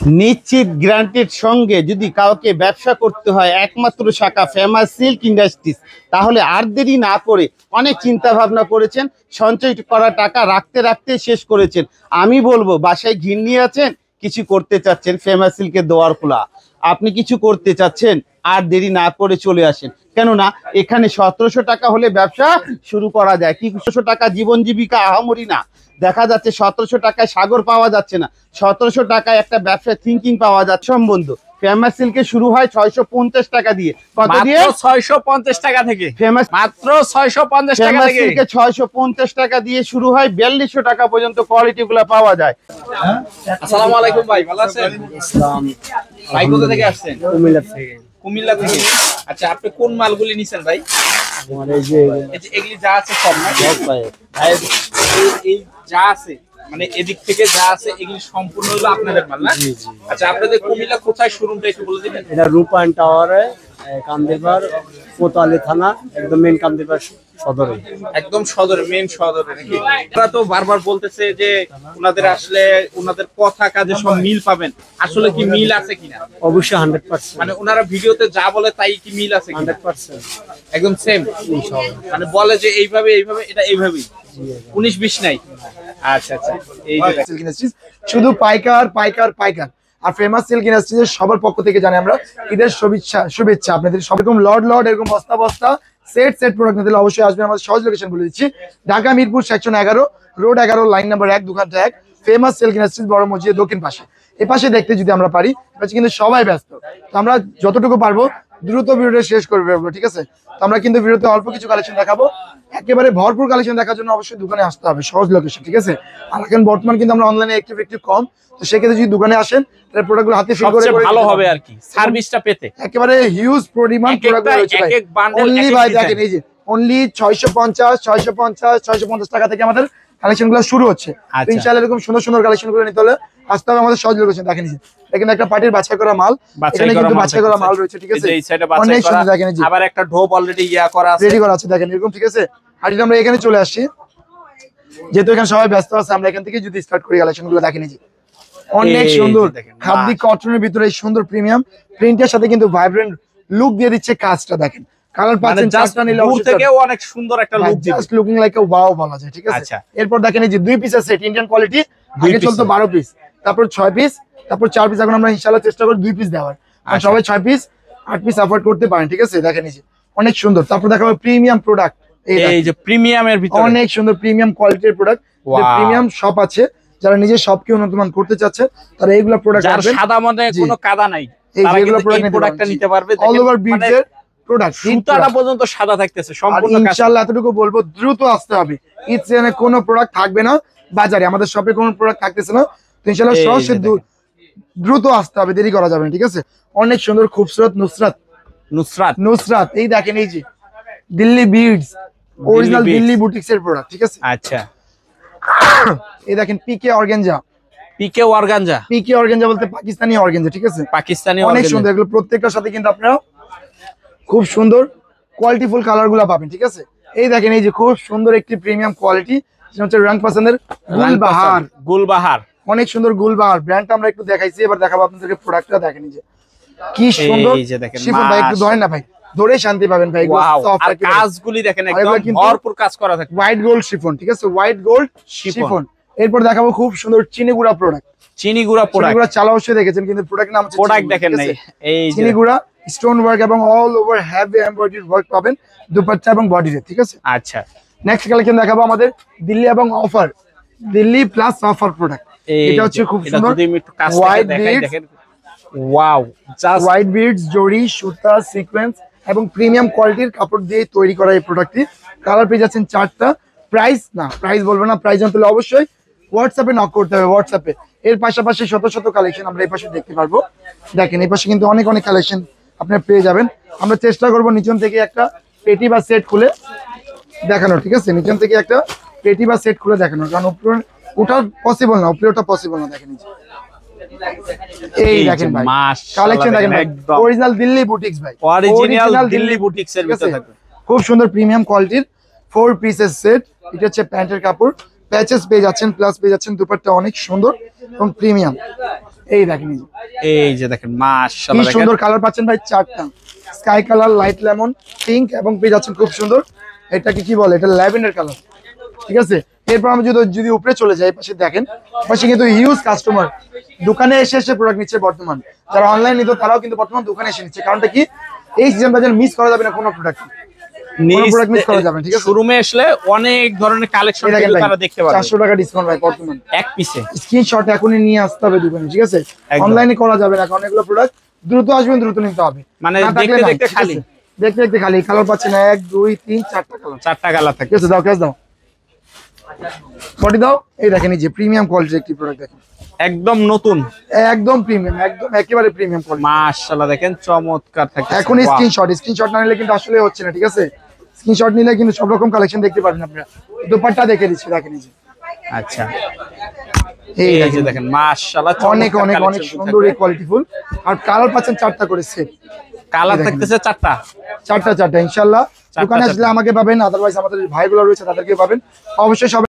নিশ্চিত গ্যারান্টির সঙ্গে যদি কাউকে ব্যবসা করতে হয় একমাত্র শাখা ফেমাস সিল্ক ইন্ডাস্ট্রিজ, তাহলে আর দেরি না করে অনেক চিন্তা ভাবনা করেছেন, সঞ্চয় করা টাকা রাখতে রাখতে শেষ করেছেন। আমি বলবো বাসায় ঘিন্নি আছেন, কিছু করতে চাচ্ছেন, ফেমাস সিল্কের দোয়ার খোলা। আপনি কিছু করতে চাচ্ছেন, আর দেরি না করে চলে আসেন, কেননা এখানে 1700 টাকা হলে ব্যবসা শুরু করা যায়। কি 1700 টাকা জীবন জীবিকা আহামরি না, দেখা যাচ্ছে 1700 টাকায় সাগর পাওয়া যাচ্ছে না, 1700 টাকায় একটা ব্যবসায় থিঙ্কিং পাওয়া যাচ্ছে। সম্বন্ধ ফেমাস সিল্কে শুরু হয় 650 টাকা দিয়ে। কত দিয়ে? 650 টাকা থেকে। ফেমাস মাত্র 650 টাকা থেকে 650 টাকা দিয়ে শুরু হয়, 4200 টাকা পর্যন্ত কোয়ালিটি গুলা পাওয়া যায়। আসসালামু আলাইকুম ভাই, ভালো আছেন? ইসলাম ভাই কোথা থেকে আসছেন? কুমিল্লা থেকে। কুমিল্লা থেকে। আচ্ছা, আপনি কোন মালগুলি নিছেন ভাই? আমার এই যে এগুলি যা আছে সব না ভাই, ভাই, এই যা আছে মানে এদিক থেকে যা আছে এগুলি সম্পূর্ণ হলো আপনাদের মাল না? আচ্ছা, আপনাদের কুমিল্লা কোথায় শোরুমটা একটু বলে দিবেন? এটা রূপায়ণ টাওয়ারে, কান্দিবার, কোতোয়ালি থানা, একদম মেন কান্দিবার সদরে। একদম সদরে, মেন সদরে নাকি? ওরা তো বারবার বলতেছে যে ওনাদের আসলে ওনাদের কথা কাজে সব মিল পাবেন, আসলে কি মিল আছে কিনা? অবশ্যই 100%, মানে ওনারা ভিডিওতে যা বলে তাই কি মিল আছে কিনা? 100% একদম সেম মানে বলে যে এইভাবে এইভাবে, এটা এইভাবেই, 19-20 নাই। আচ্ছা আচ্ছা, এই যে সিল্ক ইন্ডাস্ট্রিজ শুধু পাইকার পাইকার পাইকার। আর ফেমাস সিল্ক ইন্ডাস্ট্রিজের সবার পক্ষ থেকে জানি আমরা ঈদের শুভেচ্ছা আপনাদের। সব রকম লট এরকম বস্তা বস্তা সেট প্রোডাক্ট নিতে অবশ্যই আসবেন। আমাদের সহজ লোকেশন বলে দিচ্ছি, Dhaka Mirpur section 11, road 11, line number 1, দোকানটা 1, ফেমাস সিল্ক ইন্ডাস্ট্রিজ, বড় মসজিদের দক্ষিণ পাশে। এ পাশে দেখতে যদি আমরা পারি, এপাশে কিন্তু সবাই ব্যস্ত, তো আমরা যতটুকু পারবো দ্রুত ভিডিওটা শেষ করে ফেলবো, ঠিক আছে? তো আমরা কিন্তু ভিডিওতে অল্প কিছু কালেকশন দেখাবো, একেবারে ভরপুর কালেকশন দেখার জন্য অবশ্যই দোকানে আসতে হবে, সহজ লোকেশন, ঠিক আছে? আর এখন বর্তমান কিন্তু আমরা অনলাইনে একটু কম, তো সেক্ষেত্রে যদি দোকানে আসেন তাহলে প্রোডাক্টগুলো হাতে ফিল করে ভালো হবে আর কি, সার্ভিসটা পেতে। একেবারে হিউজ পরিমাণ প্রোডাক্ট রয়েছে ভাই। অনলি ভাই দেখেন এই যে অনলি 650 টাকা থেকে আমাদের কালেকশনগুলো শুরু হচ্ছে। ইনশাআল্লাহ এরকম সুন্দর সুন্দর কালেকশনগুলো নিতে হলে আসতে হবে আমাদের সহজ লোকেশন। দেখেন এই যে এখানে একটা পার্টির বাছাই করা মাল, এখানে কিন্তু বাছাই করা মাল রয়েছে, ঠিক আছে? অনেক সুন্দর, দেখেন এই যে আবার একটা ঢোপ অলরেডি করা আছে, রেডি করা আছে, দেখেন এরকম, ঠিক আছে? আর যদি আমরা এখানে চলে আসি, যেহেতু এখানে সবাই ব্যস্ত আছে, আমরা এখান থেকে যদি স্টার্ট করি কালেকশনগুলো, দেখেন এই যে অনেক সুন্দর খাদি কটনের ভিতরে এই সুন্দর প্রিমিয়াম প্রিন্টের সাথে কিন্তু ভাইব্রেন্ট লুক দিয়ে দিচ্ছে কাজটা। দেখেন কালার পাচ্ছেন, চারটা নিলে দূর থেকেও অনেক সুন্দর একটা লুক দিবে, জাস্ট লুকিং লাইক আ ওয়াও বলা যায়, ঠিক আছে? এরপর দেখেন এই যে 2 পিসের সেট, ইন্ডিয়ান কোয়ালিটি, আগে চলতো 12 পিস, তারপর 6 পিস, তারপর 4 পিস, এখন আমরা ইনশাআল্লাহ চেষ্টা করি 2 পিস দেওয়ার, আর সবাই 6 পিস 8 পিস অ্যাফোর্ড করতে পারেন, ঠিক আছে? দেখেন এই যে অনেক সুন্দর। তারপর দেখাবো প্রিমিয়াম প্রোডাক্ট, এই যে প্রিমিয়ামের ভিতরে অনেক সুন্দর প্রিমিয়াম কোয়ালিটির প্রোডাক্ট, প্রিমিয়াম শপ আছে, যারা নিজের শপকে উন্নতমান করতে চাচ্ছে তারা এইগুলো প্রোডাক্ট আসবেন। সাদা মনে কোনো কাদা নাই, তারা কিন্তু এই প্রোডাক্টটা নিতে পারবে। অল ওভার বিডস এর প্রোডাক্ট, সুতাটা পর্যন্ত সাদা থাকতেছে সম্পূর্ণ। ইনশাআল্লাহ এতটুকু বলবো, দ্রুত আসতে হবে, ঈদ সিজনে কোনো প্রোডাক্ট থাকবে না বাজারে, আমাদের শপে কোনো প্রোডাক্ট থাকতেছে না, তো ইনশাআল্লাহ সরাসরি দ্রুত আসতে হবে, দেরি করা যাবে না, ঠিক আছে? অনেক সুন্দর খুবসুরত নুসরাত, এই দেখেন এই যে Delhi beads, original Delhi boutiques এর প্রোডাক্ট, ঠিক আছে? আচ্ছা, এই দেখেন পিকে অর্গানজা বলতে পাকিস্তানি অর্গানজা, ঠিক আছে? পাকিস্তানি অনেক সুন্দর, এগুলো প্রত্যেকটার সাথে কিন্তু আপনারা খুব সুন্দর কোয়ালিটিফুল কালার গুলা পাবেন, ঠিক আছে? এই দেখেন এই যে খুব সুন্দর একটি প্রিমিয়াম কোয়ালিটি, যেটা হচ্ছে রং পছন্দের গুলবাহার, অনেক সুন্দর গুলবাহার ব্র্যান্ডটা আমরা একটু দেখাইছি, এবার দেখাবো আপনাদেরকে প্রোডাক্টটা। দেখেন এই যে কি সুন্দর শিফন, ভাই একটু ধরেন না ভাই, ধরে শান্তি পাবেন ভাই। আর কাজগুলি দেখেন একদম ভরপুর কাজ করা থাকে, হোয়াইট গোল্ড শিফন, ঠিক আছে? White gold chiffon. এরপর দেখাবো খুব সুন্দর চিনিগুড়া প্রোডাক্ট, চিনিগুড়া চালা অবশ্যই দেখেছেন, কিন্তু প্রোডাক্ট নাম হচ্ছে প্রোডাক্ট দেখেন নাই, এই চিনিগুড়া স্টোন ওয়ার্ক এবং all over heavy embroidery work পাবেন দুপাট্টা এবং বডিতে, ঠিক আছে? আচ্ছা, নেক্সট কালেকশন দেখাবো আমাদের দিল্লি এবং offer, Delhi plus offer product. এটা হচ্ছে খুব সুন্দর white beads, wow, just white beads, জরি, সুতা, সিকোয়েন্স এবং প্রিমিয়াম কোয়ালিটির কাপড় দিয়ে তৈরি করা এই প্রোডাক্টটি। কালার পেয়ে যাচ্ছেন 4টা। প্রাইস বলবো না, প্রাইস জানতে হলে অবশ্যই হোয়াটসঅ্যাপে নক করতে হবে, হোয়াটসঅ্যাপে। এর পাশাপাশি শত শত কালেকশন আমরা এই পাশে দেখতে পারবো, দেখেন এই পাশে কিন্তু অনেক কালেকশন আপনারা পেয়ে যাবেন। আমরা চেষ্টা করবো নিচন থেকে একটা পেটি বা সেট খুলে দেখানো, ঠিক আছে? নিচন থেকে একটা পেটি বা সেট খুলে দেখানো, কারণ উপরে ওটা পসিবল না, উপরে ওটা পসিবল না। দেখেন এই দেখেন ভাই কালেকশন, দেখেন অরিজিনাল দিল্লি বুটিক্স ভাই, অরিজিনাল দিল্লি বুটিক্স এর ভিতরে থাকবে খুব সুন্দর প্রিমিয়াম কোয়ালিটির 4 পিসের সেট। এটা হচ্ছে প্যান্টের কাপড়, প্যাচেস পেয়ে যাচ্ছেন, প্লাস পেয়ে যাচ্ছেন দুপাট্টা অনেক সুন্দর এবং প্রিমিয়াম। এই দেখেন এই যে দেখেন কি মাশাআল্লাহ দেখেন সুন্দর কালার পাচ্ছেন ভাই, চারটা sky colour, light lemon, pink এবং পেয়ে যাচ্ছেন খুব সুন্দর এটাকে কি বলে, এটা ল্যাভেন্ডার কালার, ঠিক আছে। এরপর আমি যদি উপরে চলে যাই, পাশে দেখেন, পাশে কিন্তু হিউজ কাস্টমার দোকানে এসে প্রোডাক্ট নিচ্ছে বর্তমান। যারা অনলাইন নিত তারাও কিন্তু বর্তমান দোকানে এসে নিচ্ছে, কারণটা কি এই সিজনটা যেন মিস করা যাবে না কোনো প্রোডাক্ট, কোনো প্রোডাক্ট মিস করা যাবে না, ঠিক আছে। শোরুমে আসলে অনেক ধরনের কালেকশন তারা দেখতে পারবে। 400 টাকা ডিসকাউন্ট ভাই বর্তমান এক পিসে। স্ক্রিনশট এখনই নিয়ে আসতে হবে দোকানে, ঠিক আছে। একদম। অনলাইনে করা যাবে না, কারণ এগুলো প্রোডাক্ট দ্রুত আসবেন, দ্রুত নিতে হবে, মানে না থাকলে দেখতে নাই, দেখতে ঠিক খালি। আছে? দেখতে দেখতে খালি কালার পাচ্ছেন 1 2 3 4টা কালার, 4টা কালার থাকে। ঠিক আছে। দাও ক্যাশ দাও, বডি দাও। এই দেখেন এই যে প্রিমিয়াম কোয়ালিটির একটি প্রোডাক্ট দেখেন, একদম নতুন, একদম প্রিমিয়াম, একদম একেবারে প্রিমিয়াম কোয়ালিটি। মাশাআল্লাহ দেখেন চমৎকার থাকে। এখন স্ক্রিনশট না নিলে কিন্তু আসলে হচ্ছে না, ঠিক আছে। স্ক্রিনশট নিলে কিন্তু সব রকম কালেকশন দেখতে পারবেন আপনারা। দুপাট্টা দেখে দিচ্ছি, দেখেন এই যে, আচ্ছা এই এই যে দেখেন দেখেন মাশাআল্লাহ অনেক অনেক অনেক সুন্দর এই কোয়ালিটিফুল। আর কালার পাচ্ছেন 4টা করে সেট, কালার থাকতেছে 4টা। চারটা ইনশাআল্লাহ। দোকানে আসলে আমাকে পাবেন, আদারওয়াইজ আমাদের ভাইগুলো রয়েছে তাদেরকে পাবেন অবশ্যই। সবাই